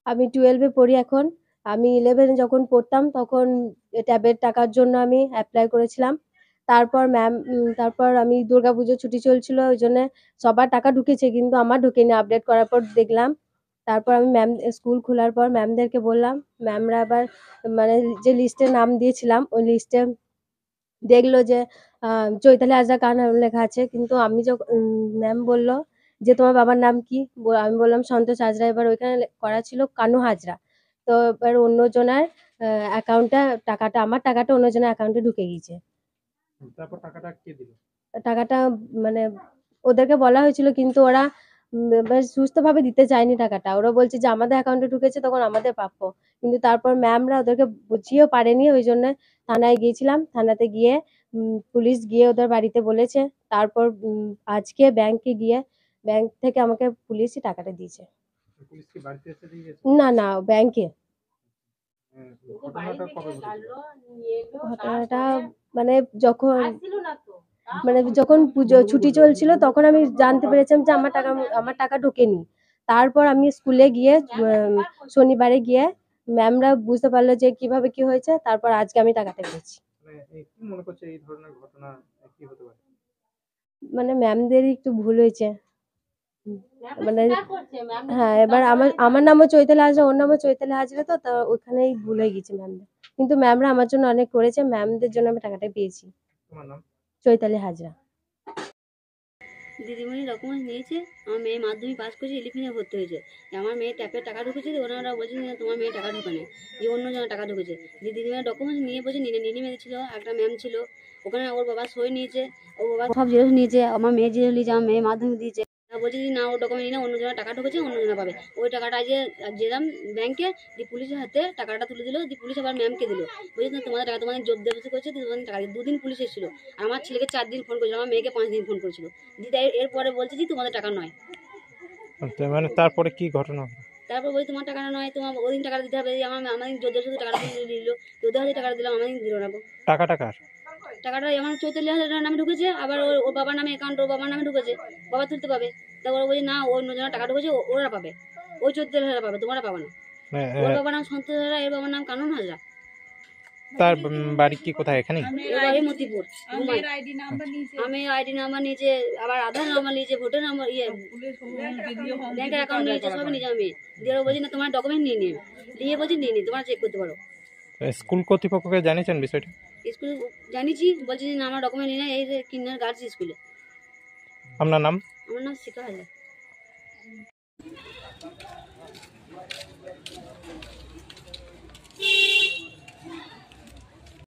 আমি 12-এ পড়ি এখন। আমি 11-এ যখন পড়তাম তখন ট্যাবের টাকার জন্য আমি এপ্লাই করেছিলাম। তারপর আমি দুর্গাপুজোর ছুটি চলছিল ওইজন্যে সবার টাকা ঢুকেছে কিন্তু আমার ঢোকেনি। আপডেট করার পর দেখলাম। তারপর আমি স্কুল খোলার পর ম্যামদেরকে বললাম। ম্যামরা আবার মানে যে লিস্টে নাম দিয়েছিলাম ওই লিস্টে দেখলো যে চৈতালি হাজরা কার নাম লেখা আছে। কিন্তু আমি ম্যাম বলল যে তোমার বাবার নাম কি? আমি বললাম সন্তোষ হাজরা। এবার ওইখানে করা ছিল কানু হাজরা। তো এবার অন্যজনের অ্যাকাউন্টে আমার টাকাটা অন্যজনের অ্যাকাউন্টে ঢুকে গিয়েছে। তারপর টাকাটা কে দিল? টাকাটা মানে ওদেরকে বলা হয়েছিল কিন্তু ওরা বেশ সুস্থভাবে দিতে চায়নি টাকাটা। ওরা বলছে যে আমাদের অ্যাকাউন্টে ঢুকেছে তখন আমাদের প্রাপ্য। কিন্তু তারপর ম্যামরা ওদেরকে বুঝিয়েও পারেনি। ওই জন্য থানায় গিয়েছিলাম। থানাতে গিয়ে পুলিশ গিয়ে ওদের বাড়িতে বলেছে। তারপর আজকে ব্যাংক থেকে আমাকে পুলিশই টাকাটা দিয়েছে। পুলিশ কি বাড়িতে এসে দিয়ে গেছে? না না ব্যাংকে। ঘটনাটা কবে ঘটেছিল? ঘটনাটা মানে যখন যখন পুজো ছুটি চলছিল তখন আমি জানতে পেরেছিলাম যে আমার টাকা ঢোকেনি। তারপর আমি স্কুলে গিয়ে শনিবারে গিয়ে ম্যামরা বুঝতে পারলো যে কিভাবে কি হয়েছে। তারপর আজকে আমি টাকাটা পেয়েছি। কি মনে করছে এই ধরনের ঘটনা কি হতে পারে? ম্যামদেরই একটু ভুল হয়েছে। হ্যাঁ, এবার আমার নামও চৈতালি হাজরা, ওর নামও চৈতালি হাজরা। তো ওখানেই ভুল হয়ে গেছে ম্যামদের। কিন্তু ম্যামরা আমার জন্য অনেক করেছে। ম্যামদের জন্য আমি টাকাটা পেয়েছি। তোমার নাম? চৈতালি হাজরা। দিদিমণি ডকুমেন্টস নিয়েছে। আমার মেয়ে মাধ্যমিক পাস করেছে, 11-এ ভর্তি হয়েছে। আমার মেয়ে ট্যাপের টাকা ঢুকেছে। ওনারা বলছেন যে তোমার মেয়ে টাকা ঢোকে নেই, যে অন্য জনের টাকা ঢুকেছে। দিদিমণি ডকুমেন্টস নিয়ে বলছে নিনি মেয়ে ছিল, একটা ম্যাম ছিল ওখানে। ওর বাবা সই নিয়েছে, ওর বাবা সব জেরক্স নিয়েছে। আমার মেয়ে জেরক্স নিয়েছে, আমার মেয়ে মাধ্যমিক দিয়েছে। বলছে যে না, ওর ডকুমেন্ট নিয়ে অন্য জনের টাকা ঢুকেছে, অন্য জনে পাবে। ওই টাকাটা যেলাম ব্যাংকে, দিয়ে পুলিশের হাতে টাকাটা তুলে দিল। দিয়ে পুলিশ আবার ম্যামকে দিল, বলছে না তোমাদের টাকা তোমাদের জব্দ করেছে, তোমাদের টাকা দিয়ে। 2 দিন পুলিশ এসেছিল। আর আমার ছেলেকে 4 দিন ফোন করেছিল, আমার মেয়েকে 5 দিন ফোন করেছিল। দিদা এরপরে বলছে যে তোমাদের টাকা নয়। মানে তারপরে কি ঘটনা? তারপর বলছি তোমার টাকা নয়, তোমার ওদিন টাকা দিতে হবে। আমাদের শুধু টাকাটা দিয়ে দিল। 14,000 টাকা দিলাম, আমাদের দিল না। টাকাটা কার? টাকাটা আমার 44,000 টাকার নামে ঢুকেছে। আবার ওর বাবার নামে অ্যাকাউন্ট, ওর বাবার নামে ঢুকেছে। বাবা তুলতে পাবে। তারপর বলছে না, অন্য জনের টাকা ঢুকেছে, ওরা পাবে। ওই 44,000 পাবে, তোমরা পাবে না। ওর বাবার নাম সন্তোষ হাজরা, এর বাবার নাম কানন হাজরা। তার বাড়ি কি কোথায়? এখানে বাড়ি মতিপুর। আমি আইডি নাম্বার নিয়েছে, আবার আধার নাম্বার নিয়েছে, ভোটার নাম্বার, ব্যাংকের অ্যাকাউন্ট নিয়েছে, সবই নিয়েছে। আমি দিয়ে বলছি না তোমার ডকুমেন্ট নিয়ে বলছি নিয়ে তোমরা চেক করতে পারো। স্কুল কর্তৃপক্ষকে জানিয়েছেন বিষয়টা? স্কুল জানিয়েছি, বলছি যে না আমার ডকুমেন্ট নিয়ে এই যে কিন্নার গার্লস স্কুলে। আপনার নাম? আমার নাম শিখা হাজরা।